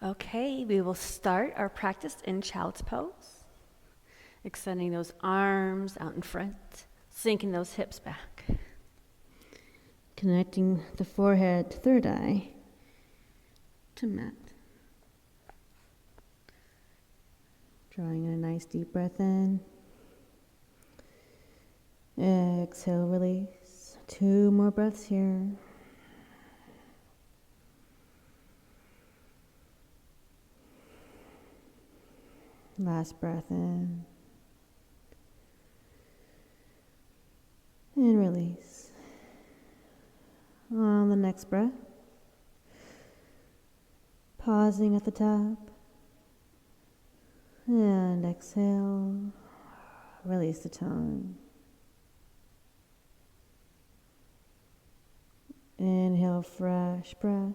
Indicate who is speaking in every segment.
Speaker 1: Okay, we will start our practice in Child's Pose. Extending those arms out in front, sinking those hips back. Connecting the forehead to third eye to mat. Drawing a nice deep breath in. Exhale, release. 2 more breaths here. Last breath in. And release. On the next breath, pausing at the top. And exhale. Release the tongue. Inhale, fresh breath.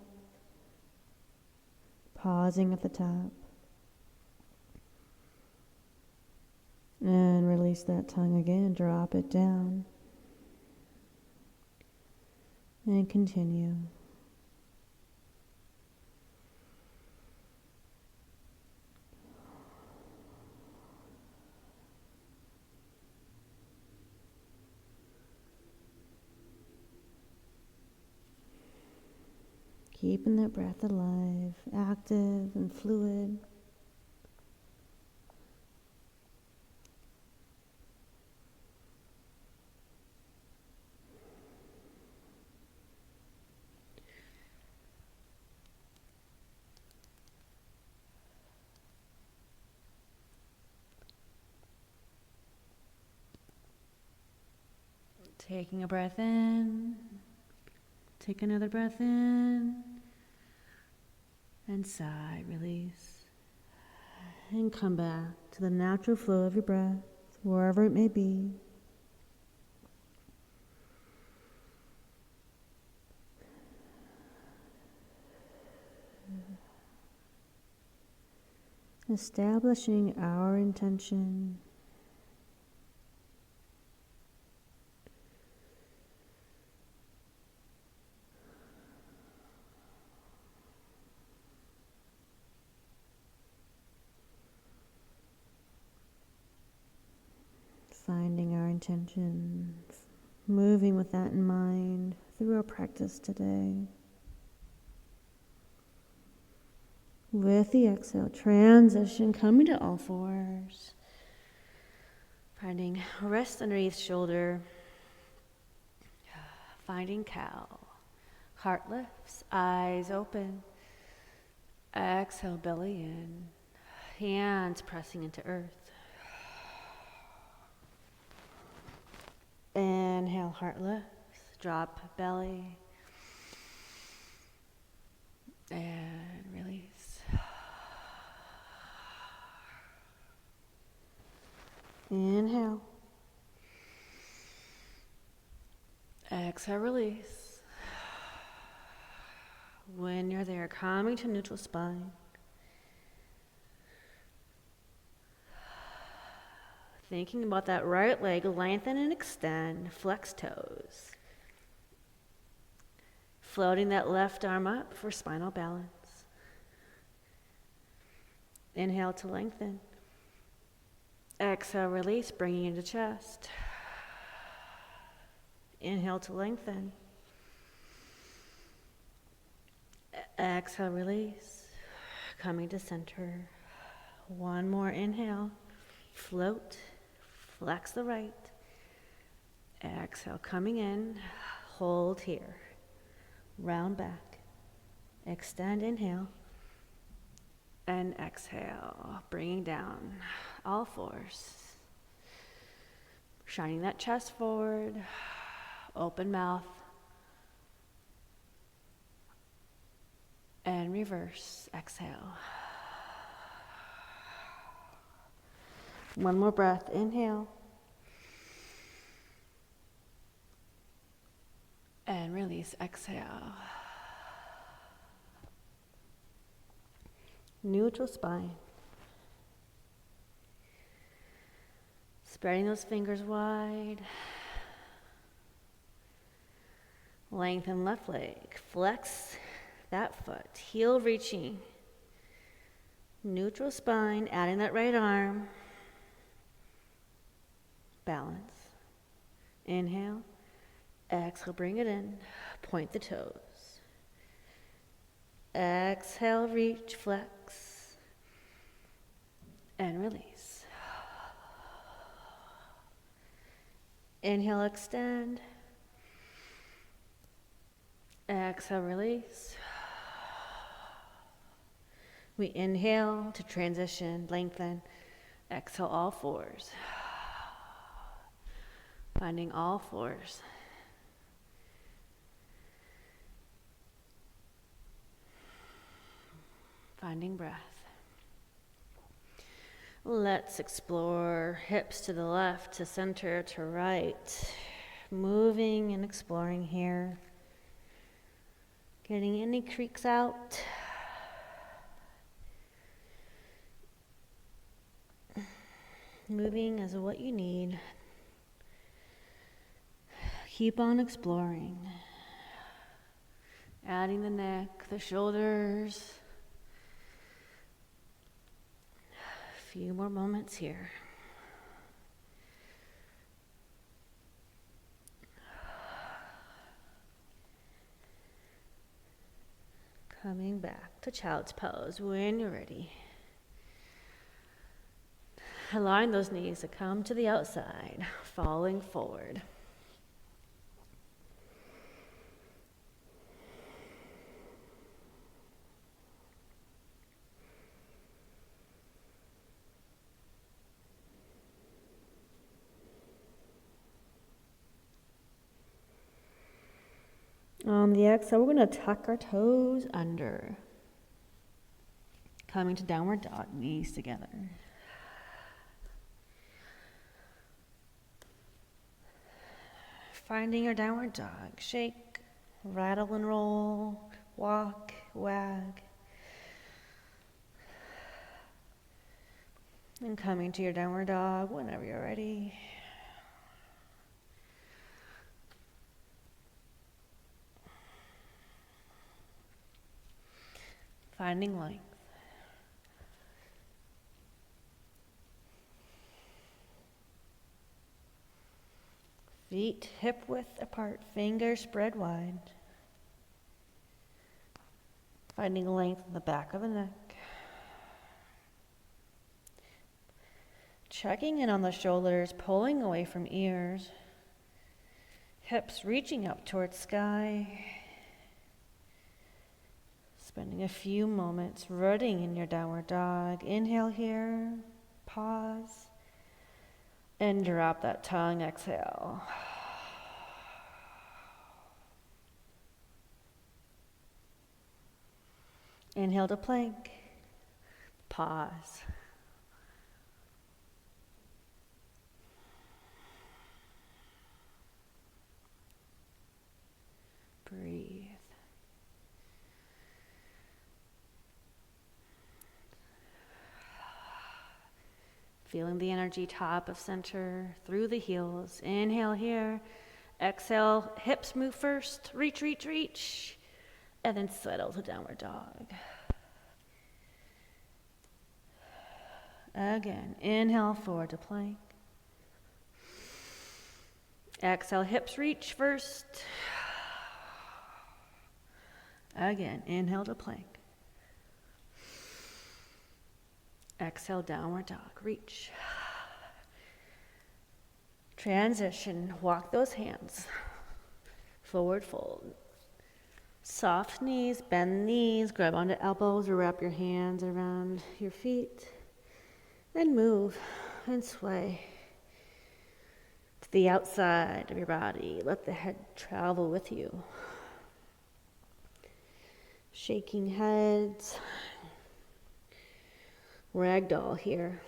Speaker 1: Pausing at the top. And release that tongue again, drop it down. And continue. Keeping that breath alive, active and fluid. Taking a breath in, take another breath in, and sigh, release. And come back to the natural flow of your breath, wherever it may be. Establishing our intention. Finding our intention, moving with that in mind through our practice today. With the exhale, transition, coming to all fours. Finding rest underneath shoulder. Finding cow. Heart lifts, eyes open. Exhale, belly in. Hands pressing into earth. Inhale, heart lifts, drop belly, and release. Inhale. Exhale, release. When you're there, coming to neutral spine. Thinking about that right leg, lengthen and extend, flex toes. Floating that left arm up for spinal balance. Inhale to lengthen. Exhale, release, bringing into chest. Inhale to lengthen. Exhale, release, coming to center. One more inhale, float. Flex the right. Exhale, coming in. Hold here. Round back. Extend, inhale. And exhale, bringing down all fours. Shining that chest forward. Open mouth. And reverse. Exhale. One more breath, inhale. And release, exhale. Neutral spine. Spreading those fingers wide. Lengthen left leg, flex that foot, heel reaching. Neutral spine, adding that right arm. Balance. Inhale. Exhale, bring it in. Point the toes. Exhale, reach, flex. And release. Inhale, extend. Exhale, release. We inhale to transition, lengthen. Exhale, all fours. Finding all fours. Finding breath. Let's explore hips to the left, to center, to right. Moving and exploring here. Getting any creaks out. Moving as what you need. Keep on exploring. Adding the neck, the shoulders. A few more moments here. Coming back to child's pose when you're ready. Allowing those knees to come to the outside, falling forward. On the exhale, we're going to tuck our toes under. Coming to downward dog, knees together. Finding your downward dog. Shake, rattle and roll, walk, wag. And coming to your downward dog whenever you're ready. Finding length. Feet hip width apart, fingers spread wide. Finding length in the back of the neck. Checking in on the shoulders, pulling away from ears. Hips reaching up towards sky. Spending a few moments rooting in your downward dog. Inhale here, pause, and drop that tongue, exhale. Inhale to plank, pause. Breathe. Feeling the energy top of center through the heels. Inhale here. Exhale, hips move first. Reach, reach, reach. And then settle to downward dog. Again, inhale forward to plank. Exhale, hips reach first. Again, inhale to plank. Exhale, downward dog, reach. Transition, walk those hands. Forward fold. Soft knees, bend knees, grab onto elbows or wrap your hands around your feet. Then move and sway to the outside of your body. Let the head travel with you. Shaking heads. Ragdoll here.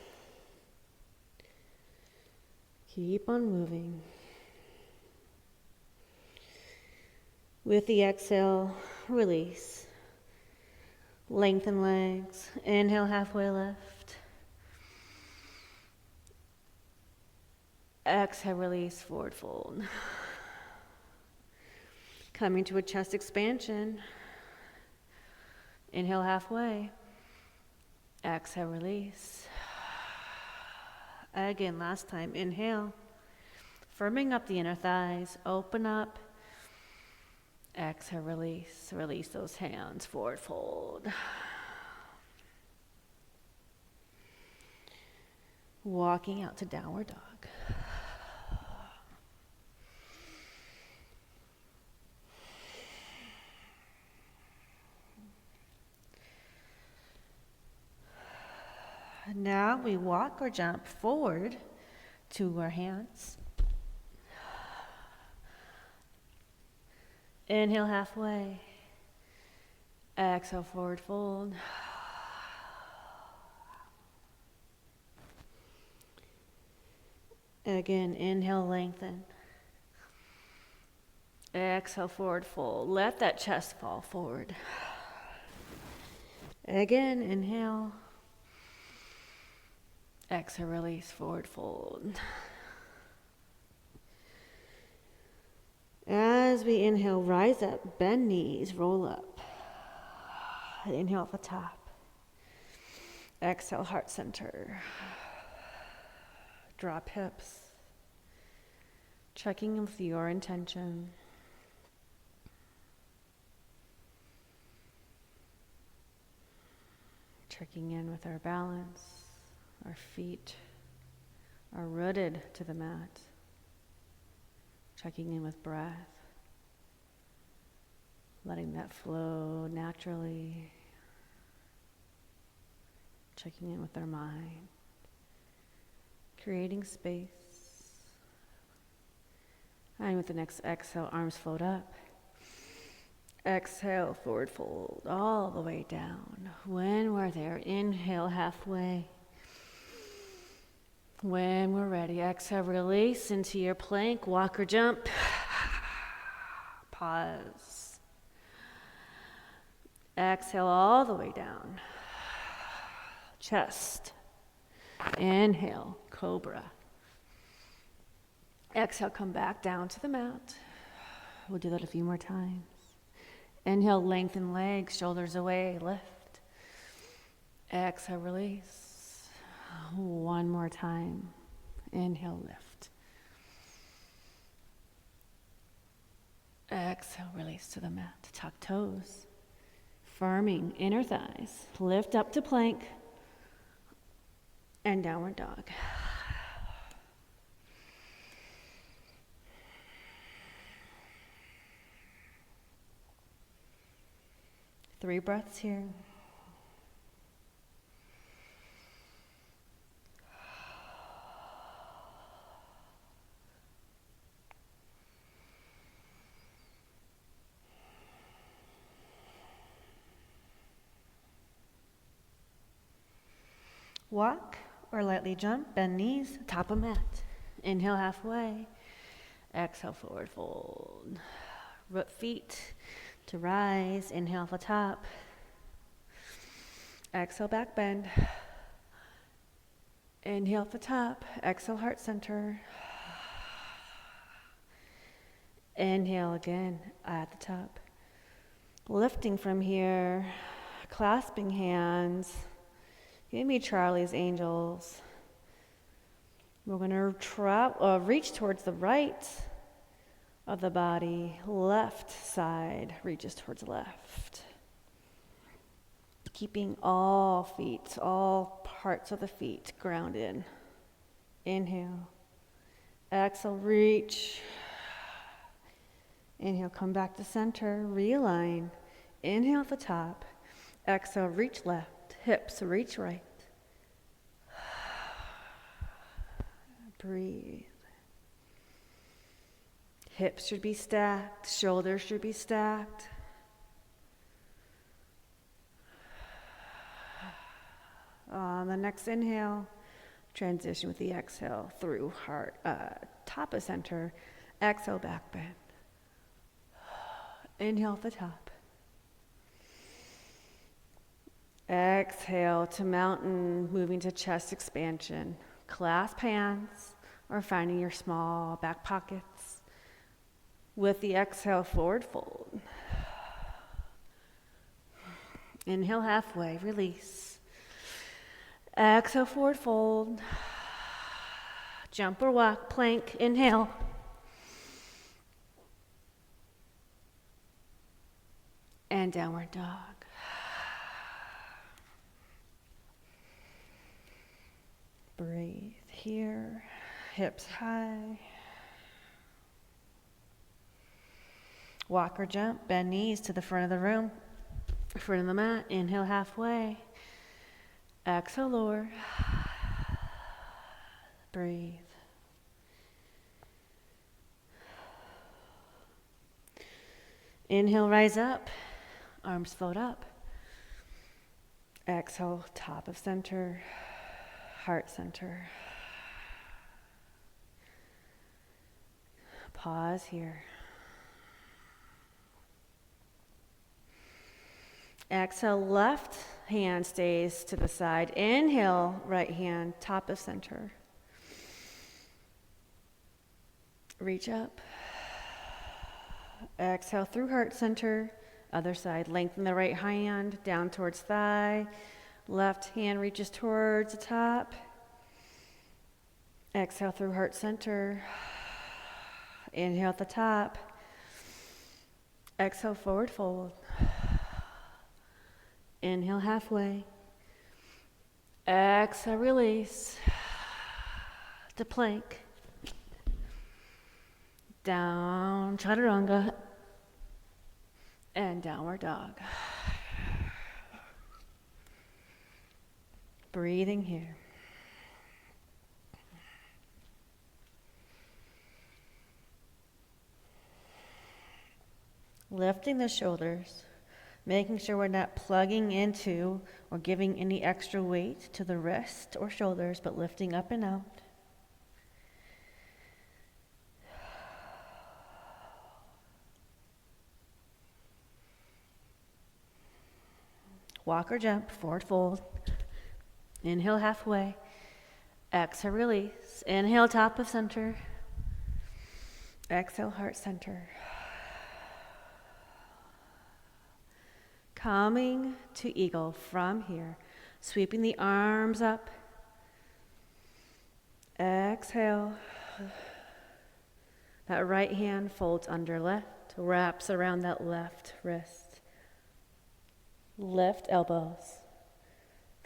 Speaker 1: Keep on moving. With the exhale, release. Lengthen legs. Inhale, halfway lift. Exhale, release, forward fold. Coming to a chest expansion. Inhale, halfway. Exhale, release. Again, last time, inhale. Firming up the inner thighs, open up. Exhale, release. Release those hands, forward fold. Walking out to downward dog. Now we walk or jump forward to our hands. Inhale halfway. Exhale, forward fold. Again, inhale, lengthen. Exhale, forward fold. Let that chest fall forward. Again, inhale. Exhale, release, forward fold. As we inhale, rise up, bend knees, roll up. Inhale at the top. Exhale, heart center. Drop hips. Checking in with your intention. Checking in with our balance. Our feet are rooted to the mat. Checking in with breath. Letting that flow naturally. Checking in with our mind. Creating space. And with the next exhale, arms float up. Exhale, forward fold all the way down. When we're there, inhale halfway. When we're ready, exhale, release into your plank, walk or jump. Pause. Exhale all the way down. Chest. Inhale, cobra. Exhale, come back down to the mat. We'll do that a few more times. Inhale, lengthen legs, shoulders away, lift. Exhale, release. One more time. Inhale, lift. Exhale, release to the mat. Tuck toes. Firming inner thighs. Lift up to plank. And downward dog. Three breaths here. Walk or lightly jump, bend knees, top of mat. Inhale halfway. Exhale, forward fold. Root feet to rise. Inhale off the top. Exhale, back bend. Inhale off the top. Exhale, heart center. Inhale again at the top. Lifting from here, clasping hands. Give me Charlie's Angels. We're going to reach towards the right of the body. Left side reaches towards left. Keeping all feet, all parts of the feet grounded. Inhale. Exhale, reach. Inhale, come back to center. Realign. Inhale at the top. Exhale, reach left. Hips, reach right. Breathe. Hips should be stacked. Shoulders should be stacked. On the next inhale, transition with the exhale through heart, top of center. Exhale, back bend. Inhale at the top. Exhale to mountain, moving to chest expansion. Clasp hands or finding your small back pockets. With the exhale, forward fold. Inhale halfway, release. Exhale, forward fold. Jump or walk, plank, inhale. And downward dog. Breathe here, hips high. Walk or jump, bend knees to the front of the room, front of the mat. Inhale halfway. Exhale, lower. Breathe. Inhale, rise up. Arms float up. Exhale, top of center, heart center. Pause here. Exhale, left hand stays to the side. Inhale, right hand, top of center. Reach up. Exhale through heart center. Other side, lengthen the right hand down towards thigh. Left hand reaches towards the top. Exhale through heart center. Inhale at the top. Exhale, forward fold. Inhale halfway. Exhale, release. To plank. Down, chaturanga. And downward dog. Breathing here. Lifting the shoulders, making sure we're not plugging into or giving any extra weight to the wrist or shoulders, but lifting up and out. Walk or jump, forward fold. Inhale halfway. Exhale, release. Inhale, top of center. Exhale, heart center. Coming to eagle from here. Sweeping the arms up. Exhale. That right hand folds under left, wraps around that left wrist. Lift elbows,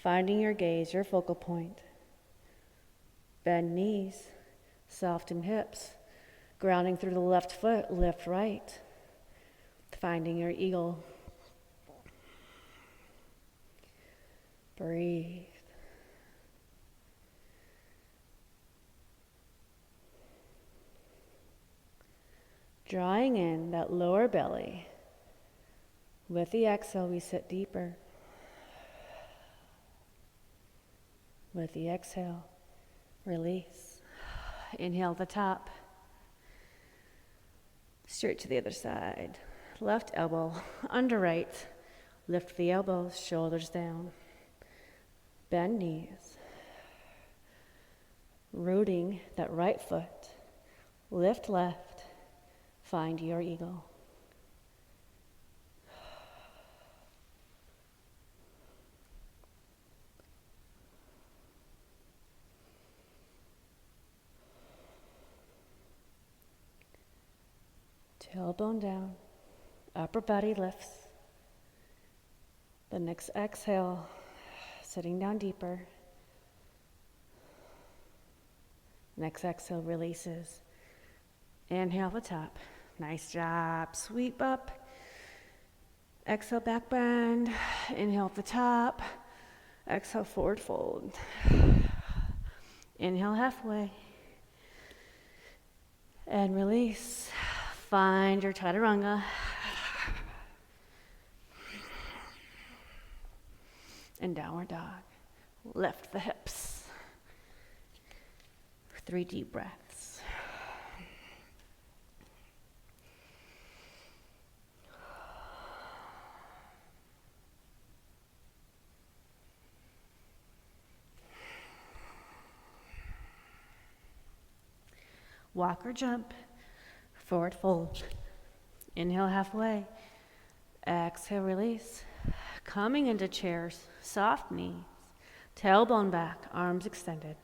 Speaker 1: finding your gaze, your focal point. Bend knees, soften hips, grounding through the left foot, lift right, finding your eagle. Breathe. Drawing in that lower belly. With the exhale, we sit deeper. With the exhale, release. Inhale at the top. Straight to the other side. Left elbow under right. Lift the elbows, shoulders down. Bend knees. Rooting that right foot. Lift left. Find your eagle. Tailbone down, upper body lifts. The next exhale, sitting down deeper. Next exhale releases. Inhale the top. Nice job. Sweep up. Exhale, back bend. Inhale at the top. Exhale, forward fold. Inhale halfway. And release. Find your chaturanga. And downward dog. Lift the hips. 3 deep breaths. Walk or jump. Forward fold. Inhale halfway. Exhale, release. Coming into chairs, soft knees. Tailbone back, arms extended.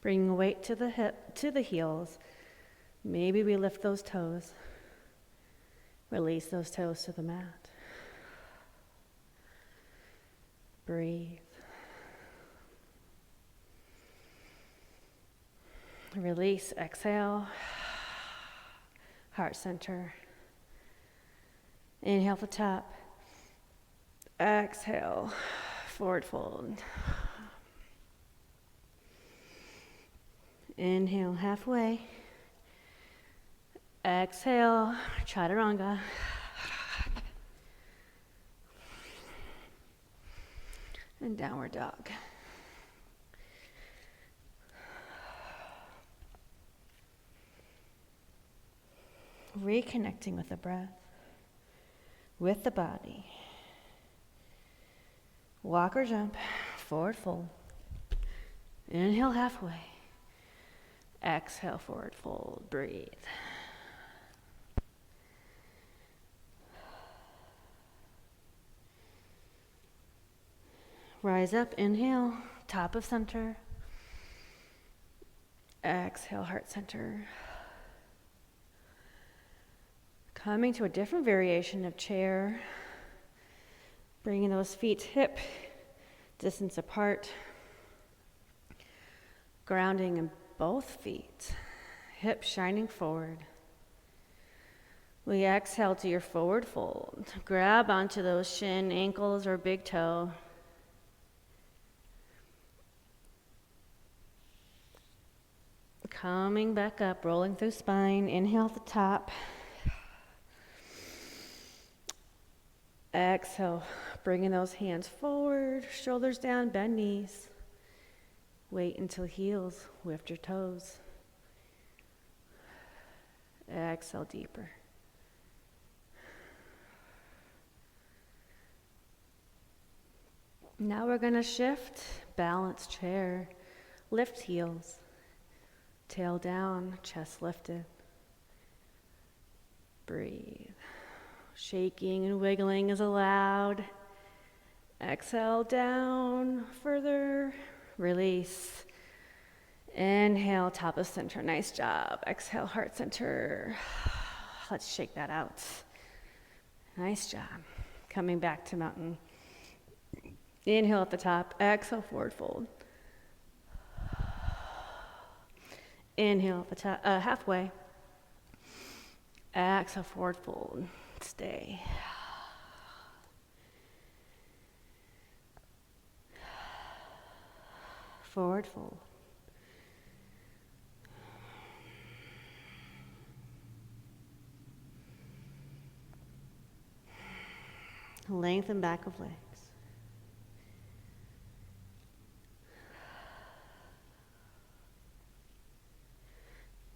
Speaker 1: Bringing weight to the heels. Maybe we lift those toes. Release those toes to the mat. Breathe. Release, exhale. Heart center. Inhale at the top. Exhale, forward fold. Inhale, halfway. Exhale, chaturanga. And downward dog. Reconnecting with the breath, with the body. Walk or jump, forward fold. Inhale halfway. Exhale, forward fold. Breathe. Rise up, inhale, top of center. Exhale, heart center. Coming to a different variation of chair. Bringing those feet hip distance apart. Grounding in both feet. Hips shining forward. We exhale to your forward fold. Grab onto those shin, ankles, or big toe. Coming back up, rolling through spine. Inhale at the top. Exhale, bringing those hands forward, shoulders down, bend knees. Wait until heels, lift your toes. Exhale deeper. Now we're going to shift, balance chair, lift heels, tail down, chest lifted. Breathe. Shaking and wiggling is allowed. Exhale down, further, release. Inhale, top of center, nice job. Exhale, heart center. Let's shake that out. Nice job. Coming back to mountain. Inhale at the top, exhale, forward fold. Inhale at the top, halfway. Exhale, forward fold. Stay. Forward fold. Lengthen back of legs.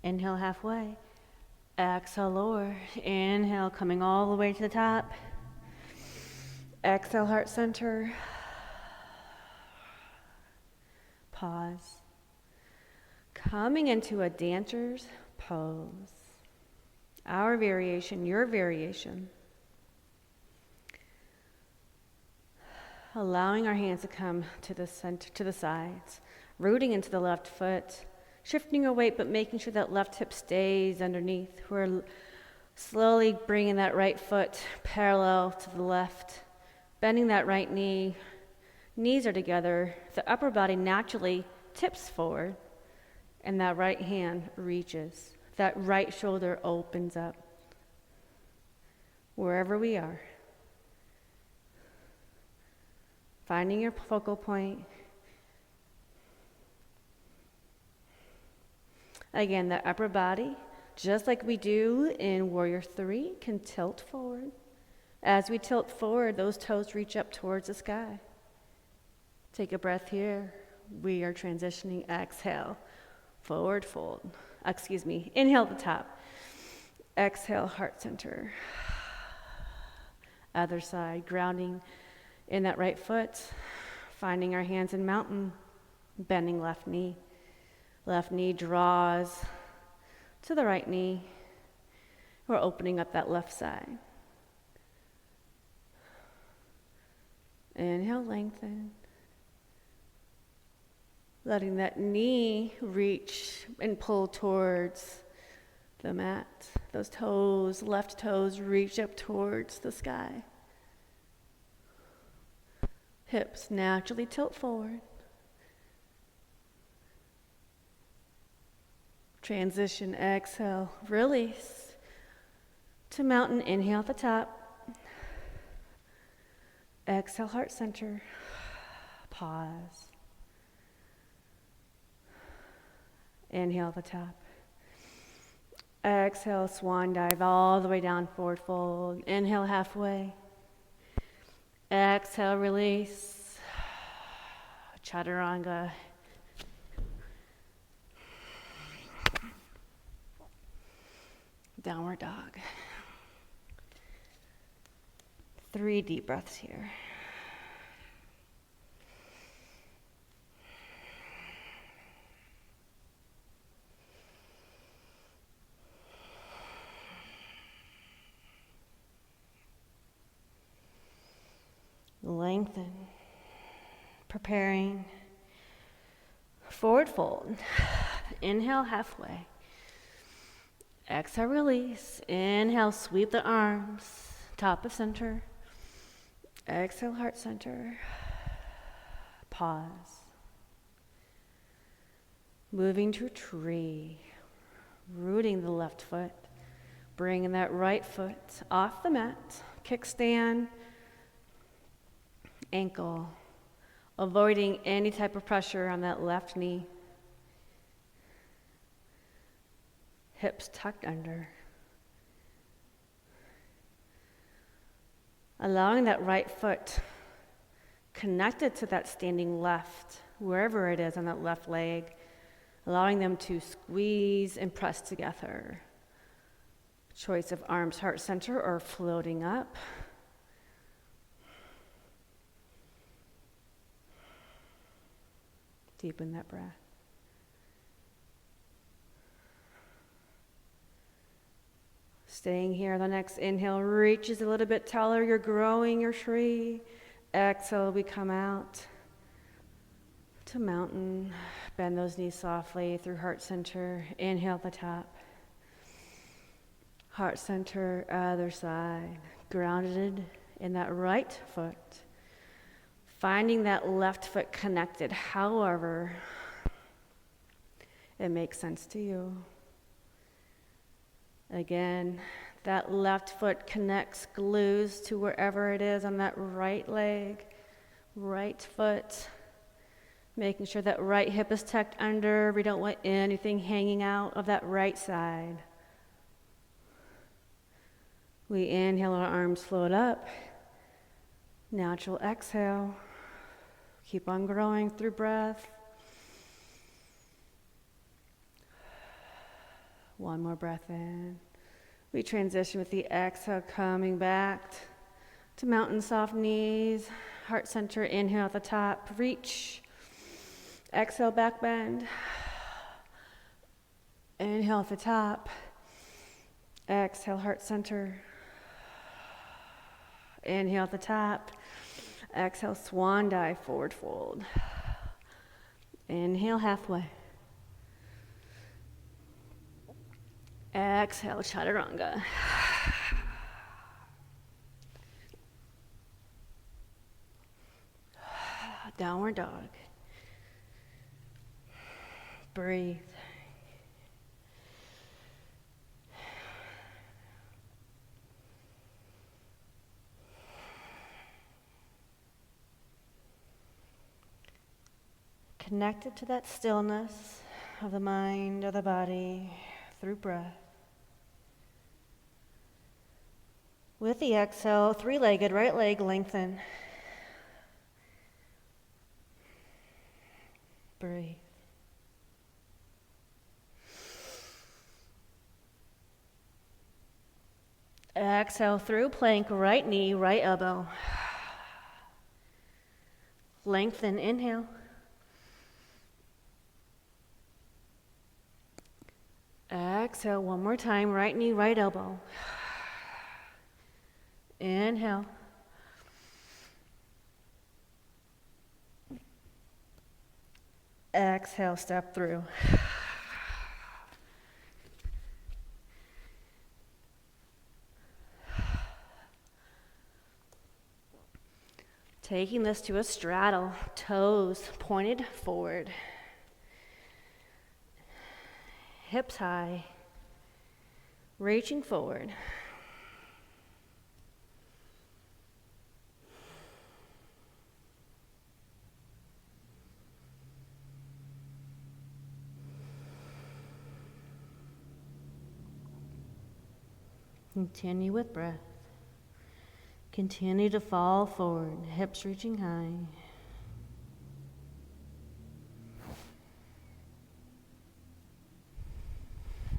Speaker 1: Inhale halfway. Exhale lower. Inhale coming all the way to the top. Exhale heart center. Pause. Coming into a dancer's pose. Our variation, your variation. Allowing our hands to come to the center, to the sides. Rooting into the left foot. Shifting your weight, but making sure that left hip stays underneath. We're slowly bringing that right foot parallel to the left. Bending that right knee. Knees are together. The upper body naturally tips forward. And that right hand reaches. That right shoulder opens up. Wherever we are. Finding your focal point. Again, the upper body, just like we do in Warrior 3, can tilt forward. As we tilt forward, those toes reach up towards the sky. Take a breath here. We are transitioning. Exhale, forward fold. Inhale at the top. Exhale, heart center. Other side, grounding in that right foot. Finding our hands in mountain. Bending left knee. Left knee draws to the right knee. We're opening up that left side.
Speaker 2: Inhale, lengthen. Letting that knee reach and pull towards the mat. Those toes, left toes, reach up towards the sky. Hips naturally tilt forward. Transition, exhale, release. To mountain, inhale at the top. Exhale, heart center. Pause. Inhale at the top. Exhale, swan dive all the way down, forward fold. Inhale, halfway. Exhale, release. Chaturanga. Downward dog. 3 deep breaths here. Lengthen. Preparing. Forward fold. Inhale, halfway. Exhale, release. Inhale, sweep the arms. Top of center. Exhale, heart center. Pause. Moving to tree. Rooting the left foot. Bringing that right foot off the mat. Kickstand. Ankle. Avoiding any type of pressure on that left knee. Hips tucked under. Allowing that right foot connected to that standing left, wherever it is on that left leg, allowing them to squeeze and press together. Choice of arms, heart center, or floating up. Deepen that breath. Staying here, the next inhale reaches a little bit taller. You're growing your tree. Exhale, we come out to mountain. Bend those knees softly through heart center. Inhale at the top. Heart center, other side. Grounded in that right foot. Finding that left foot connected, however it makes sense to you. Again, that left foot connects, glues to wherever it is on that right leg, right foot. Making sure that right hip is tucked under. We don't want anything hanging out of that right side. We inhale, our arms float up. Natural exhale. Keep on growing through breath. One more breath in. We transition with the exhale, coming back to mountain soft knees. Heart center, inhale at the top, reach. Exhale, back bend. Inhale at the top. Exhale, heart center. Inhale at the top. Exhale, swan dive, forward fold. Inhale, halfway. Exhale, chaturanga. Downward dog. Breathe. Connected to that stillness of the mind, of the body, through breath. With the exhale, 3-legged, right leg lengthen. Breathe. Exhale through plank, right knee, right elbow. Lengthen, inhale. Exhale, one more time, right knee, right elbow. Inhale. Exhale, step through. Taking this to a straddle, toes pointed forward. Hips high, reaching forward.
Speaker 1: Continue with breath. Continue to fall forward, hips reaching high.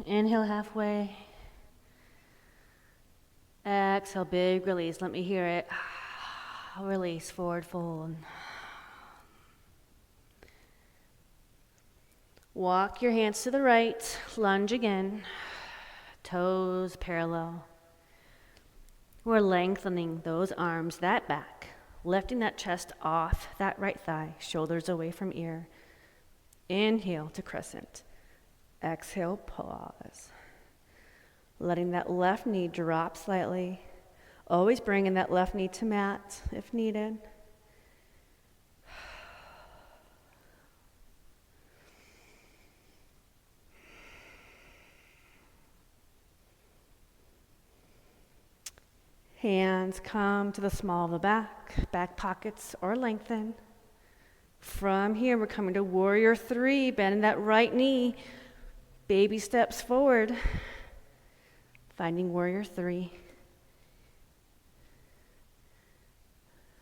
Speaker 1: Inhale halfway. Exhale, big release. Let me hear it. Release, forward fold. Walk your hands to the right. Lunge again. Toes parallel. We're lengthening those arms, that back, lifting that chest off that right thigh, shoulders away from ear. Inhale to crescent. Exhale, pause. Letting that left knee drop slightly. Always bringing that left knee to mat if needed. Hands come to the small of the back pockets or lengthen. From here, we're coming to warrior three, bending that right knee, baby steps forward, finding warrior three.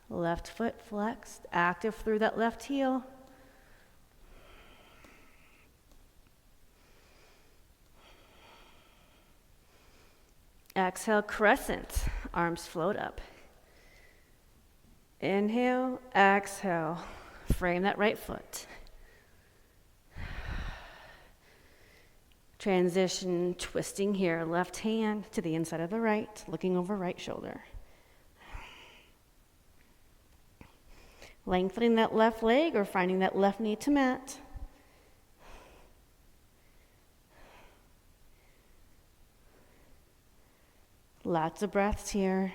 Speaker 1: Left foot flexed, active through that left heel. Exhale, crescent, arms float up. Inhale, exhale, frame that right foot. Transition, twisting here, left hand to the inside of the right, looking over right shoulder. Lengthening that left leg or finding that left knee to mat. Lots of breaths here.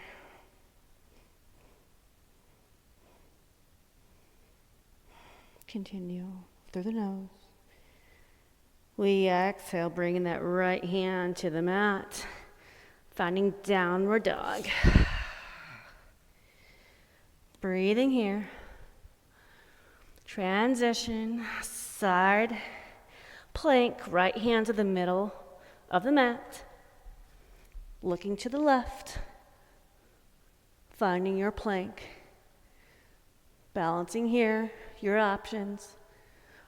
Speaker 1: Continue through the nose. We exhale, bringing that right hand to the mat, finding downward dog. Breathing here. Transition, side plank, right hand to the middle of the mat. Looking to the left, finding your plank. Balancing here, your options.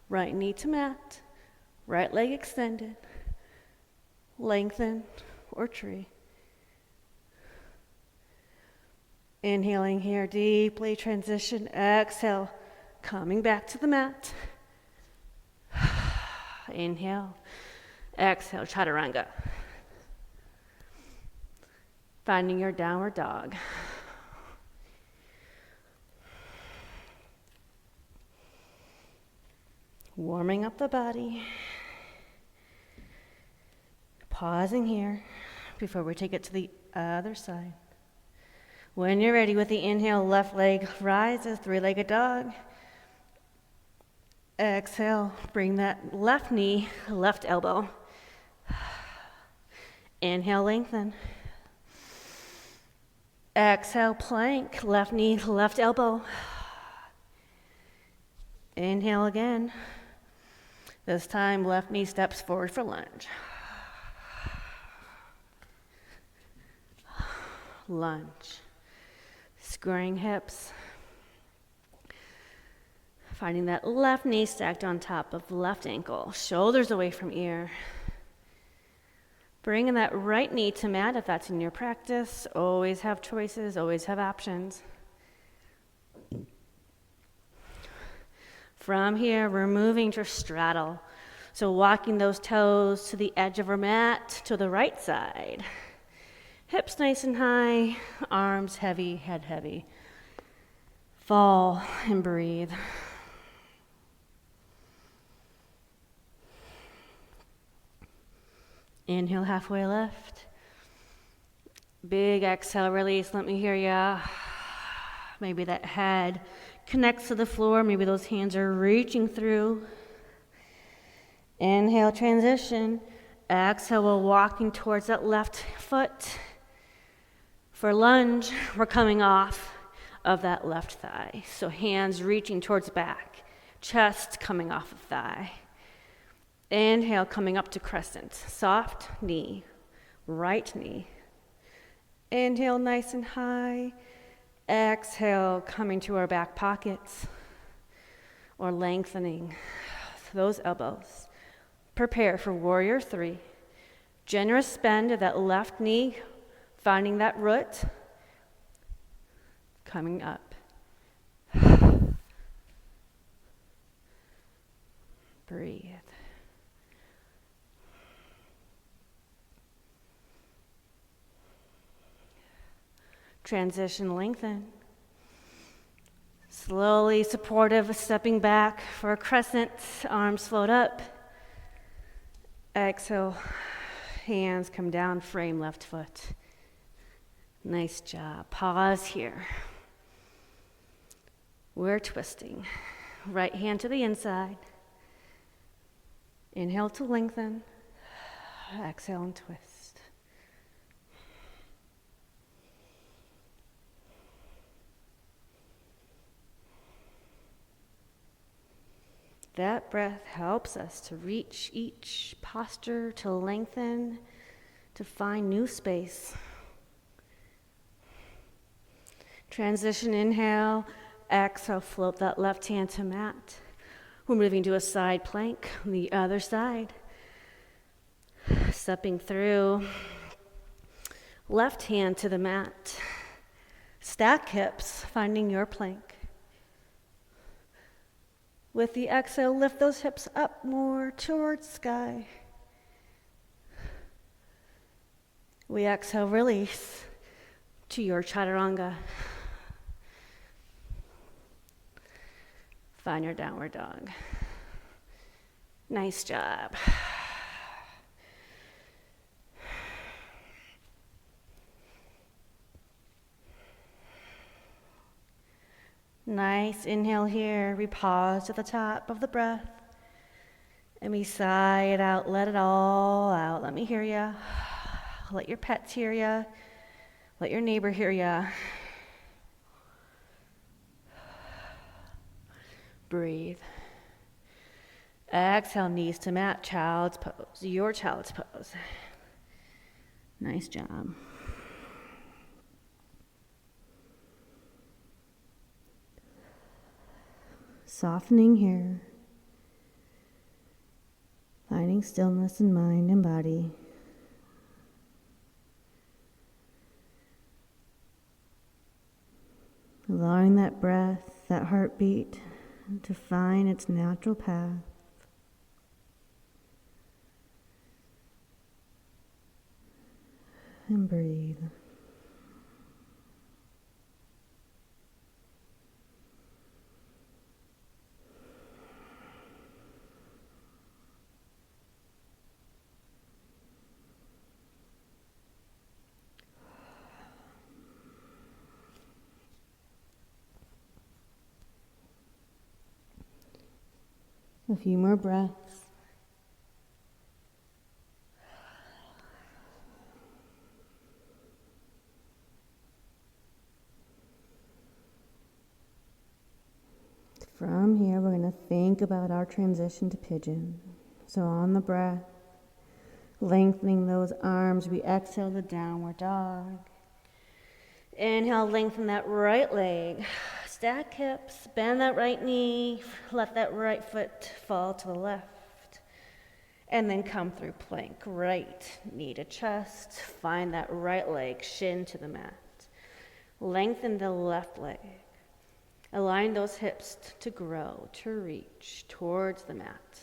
Speaker 1: Right knee to mat, right leg extended, lengthen or tree. Inhaling here, deeply transition, exhale, coming back to the mat. Inhale, exhale, chaturanga. Finding your downward dog. Warming up the body. Pausing here before we take it to the other side. When you're ready with the inhale, left leg rises, three-legged dog. Exhale, bring that left knee, left elbow. Inhale, lengthen. Exhale, plank, left knee, left elbow. Inhale again. This time, left knee steps forward for lunge. Lunge. Squaring hips. Finding that left knee stacked on top of left ankle, shoulders away from ear. Bringing that right knee to mat if that's in your practice. Always have choices, always have options. From here, we're moving to straddle. So walking those toes to the edge of our mat to the right side. Hips nice and high, arms heavy, head heavy. Fall and breathe.
Speaker 2: Inhale, halfway lift. Big exhale, release. Let me hear ya. Maybe that head connects to the floor. Maybe those hands are reaching through. Inhale, transition. Exhale, we're walking towards that left foot. For lunge, we're coming off of that left thigh. So hands reaching towards back. Chest coming off of thigh. Inhale, coming up to crescent. Soft knee, right knee. Inhale, nice and high. Exhale, coming to our back pockets or lengthening those elbows. Prepare for warrior 3. Generous bend of that left knee, finding that root, coming up. Breathe. Transition, lengthen. Slowly supportive, stepping back for a crescent, arms float up. Exhale, hands come down, frame left foot. Nice job. Pause here. We're twisting. Right hand to the inside. Inhale to lengthen. Exhale and twist. That breath helps us to reach each posture, to lengthen, to find new space. Transition, inhale, exhale, float that left hand to mat. We're moving to a side plank on the other side. Stepping through, left hand to the mat. Stack hips, finding your plank. With the exhale, lift those hips up more towards sky. We exhale, release to your chaturanga. Find your downward dog. Nice job. Nice inhale here. We pause at the top of the breath. And we sigh it out. Let it all out. Let me hear ya. Let your pets hear ya. Let your neighbor hear ya. Breathe. Exhale, knees to mat, child's pose. Your child's pose. Nice job. Softening here. Finding stillness in mind and body. Allowing that breath, that heartbeat, to find its natural path. And breathe. A few more breaths. From here, we're going to think about our transition to pigeon. So on the breath, lengthening those arms, we exhale the downward dog. Inhale, lengthen that right leg. Stack hips, bend that right knee, let that right foot fall to the left. And then come through plank, right knee to chest. Find that right leg, shin to the mat. Lengthen the left leg. Align those hips to grow, to reach towards the mat.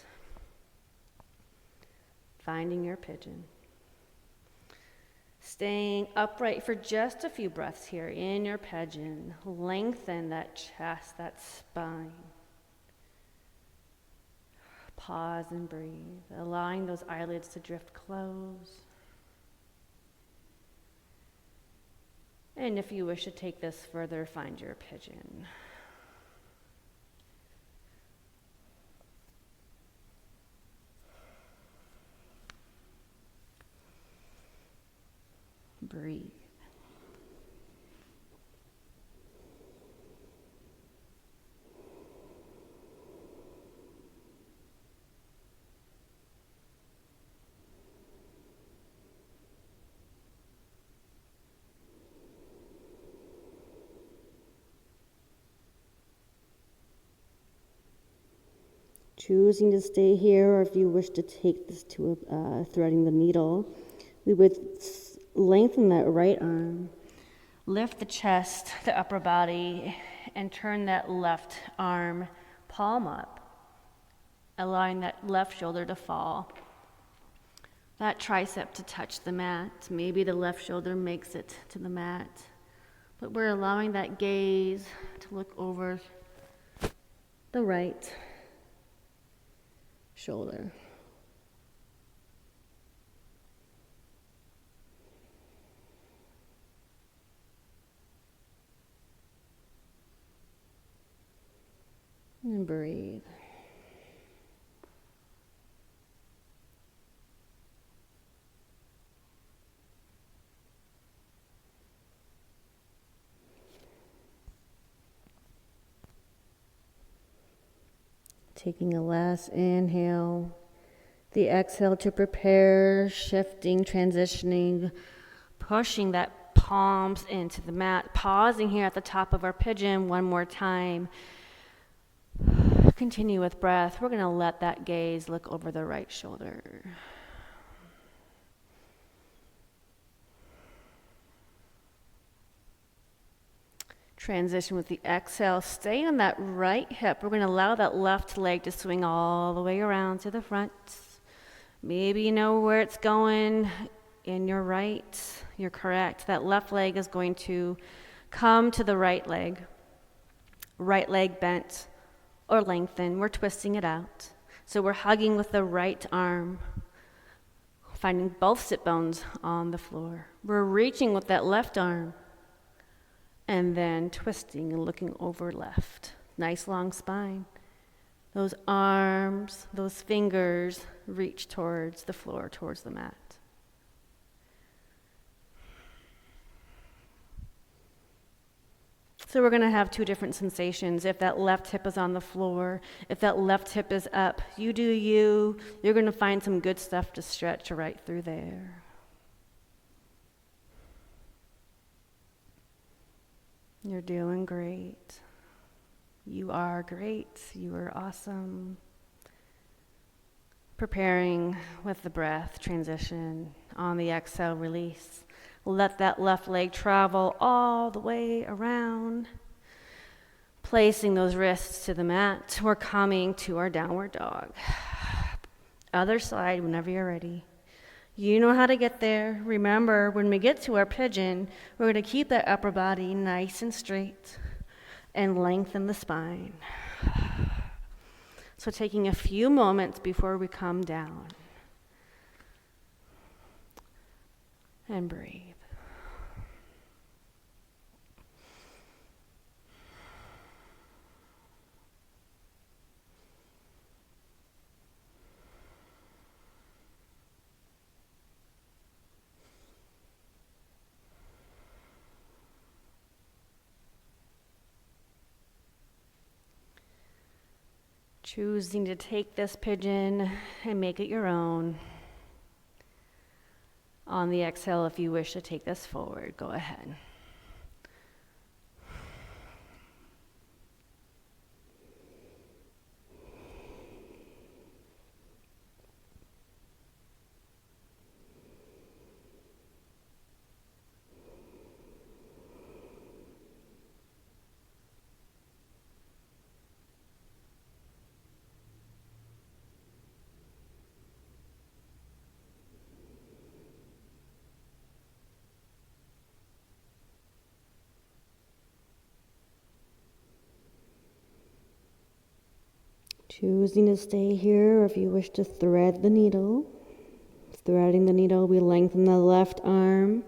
Speaker 2: Finding your pigeon. Staying upright for just a few breaths here in your pigeon. Lengthen that chest, that spine. Pause and breathe, allowing those eyelids to drift close. And if you wish to take this further, find your pigeon. Breathe.
Speaker 1: Choosing to stay here, or if you wish to take this to threading the needle, we would lengthen that right arm. Lift the chest, the upper body, and turn that left arm palm up, allowing that left shoulder to fall. That tricep to touch the mat. Maybe the left shoulder makes it to the mat. But we're allowing that gaze to look over the right shoulder. And breathe. Taking a last inhale. The exhale to prepare, shifting, transitioning, pushing that palms into the mat. Pausing here at the top of our pigeon one more time. Continue with breath. We're going to let that gaze look over the right shoulder. Transition with the exhale. Stay on that right hip. We're going to allow that left leg to swing all the way around to the front. Maybe you know where it's going in your right. You're correct. That left leg is going to come to the right leg. Right leg bent or lengthen. We're twisting it out. So we're hugging with the right arm, finding both sit bones on the floor. We're reaching with that left arm and then twisting and looking over left. Nice long spine. Those arms, those fingers reach towards the floor, towards the mat. So we're going to have two different sensations. If that left hip is on the floor, if that left hip is up, you do you. You're going to find some good stuff to stretch right through there. You're doing great. You are great. You are awesome. Preparing with the breath, transition. On the exhale, release. Let that left leg travel all the way around. Placing those wrists to the mat. We're coming to our downward dog. Other side whenever you're ready. You know how to get there. Remember, when we get to our pigeon, we're going to keep that upper body nice and straight and lengthen the spine. So taking a few moments before we come down. And breathe. Choosing to take this pigeon and make it your own. On the exhale, if you wish to take this forward, go ahead. Choosing to stay here, or if you wish to thread the needle. Threading the needle, we lengthen the left arm,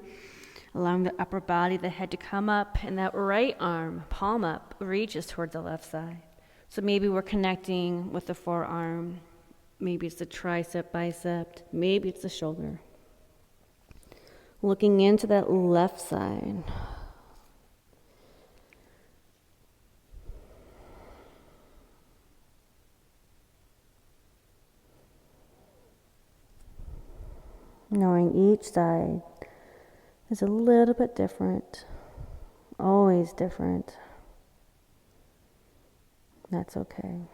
Speaker 1: allowing the upper body, the head to come up, and that right arm, palm up, reaches towards the left side. So maybe we're connecting with the forearm. Maybe it's the tricep, bicep. Maybe it's the shoulder. Looking into that left side. Knowing each side is a little bit different, always different. That's okay.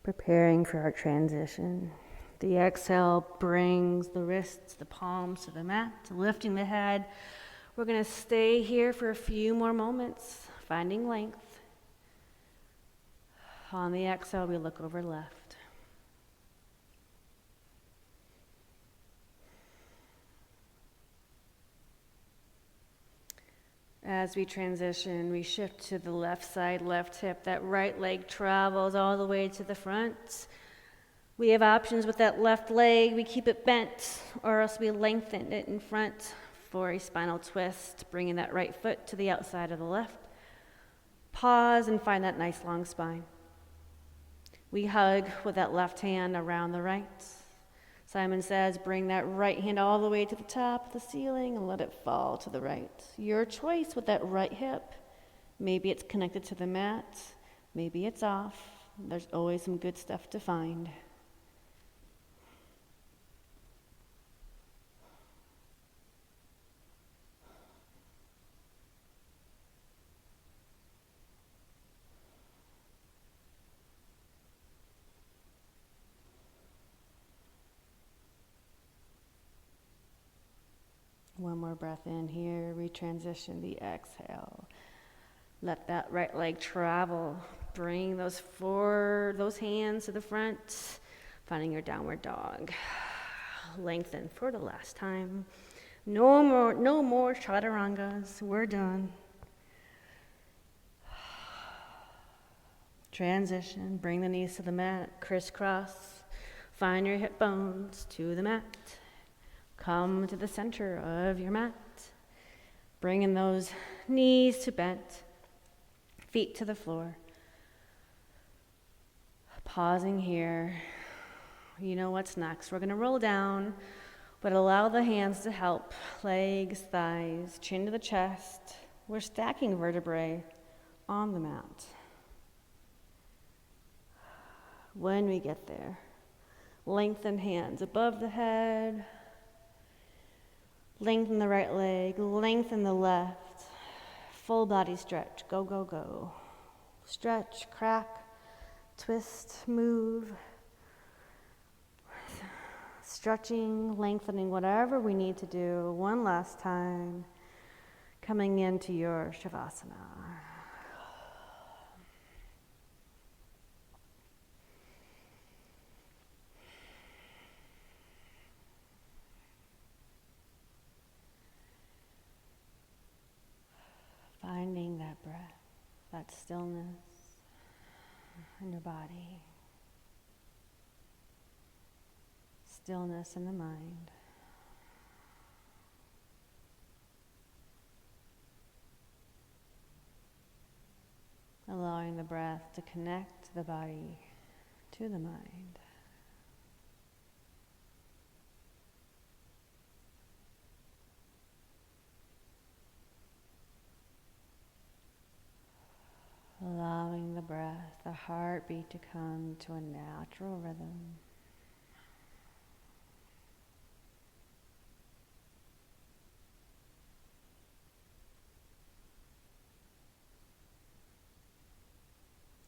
Speaker 1: Preparing for our transition. The exhale brings the wrists, the palms to the mat, lifting the head. We're going to stay here for a few more moments, finding length. On the exhale, we look over left. As we transition, we shift to the left side, left hip. That right leg travels all the way to the front. We have options with that left leg. We keep it bent, or else we lengthen it in front for a spinal twist, bringing that right foot to the outside of the left. Pause and find that nice long spine. We hug with that left hand around the right. Simon says, bring that right hand all the way to the top of the ceiling and let it fall to the right. Your choice with that right hip. Maybe it's connected to the mat. Maybe it's off. There's always some good stuff to find. One more breath in here, retransition the exhale. Let that right leg travel. Bring those hands to the front, finding your downward dog. Lengthen for the last time. No more chaturangas. We're done. Transition, bring the knees to the mat, crisscross. Find your hip bones to the mat. Come to the center of your mat. Bringing those knees to bent, feet to the floor. Pausing here. You know what's next. We're going to roll down, but allow the hands to help. Legs, thighs, chin to the chest. We're stacking vertebrae on the mat. When we get there, lengthen hands above the head. Lengthen the right leg, lengthen the left. Full body stretch, go, go, go. Stretch, crack, twist, move. Stretching, lengthening, whatever we need to do. One last time. Coming into your Shavasana. Finding that breath, that stillness in your body, stillness in the mind. Allowing the breath to connect the body to the mind. Allowing the breath, the heartbeat to come to a natural rhythm.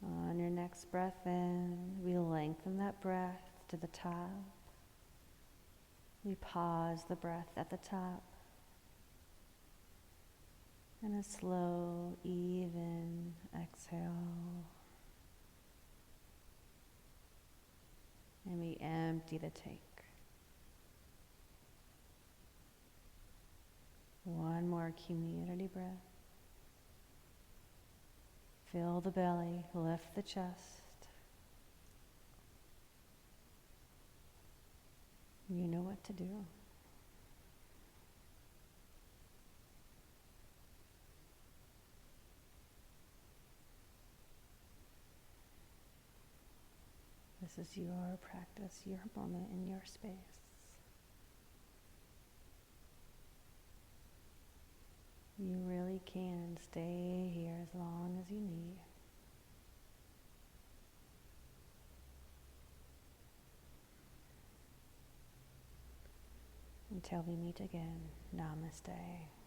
Speaker 1: On your next breath in, we lengthen that breath to the top. We pause the breath at the top. And a slow, even exhale. And we empty the tank. One more community breath. Fill the belly, lift the chest. You know what to do. This is your practice, your moment in your space. You really can stay here as long as you need. Until we meet again, namaste.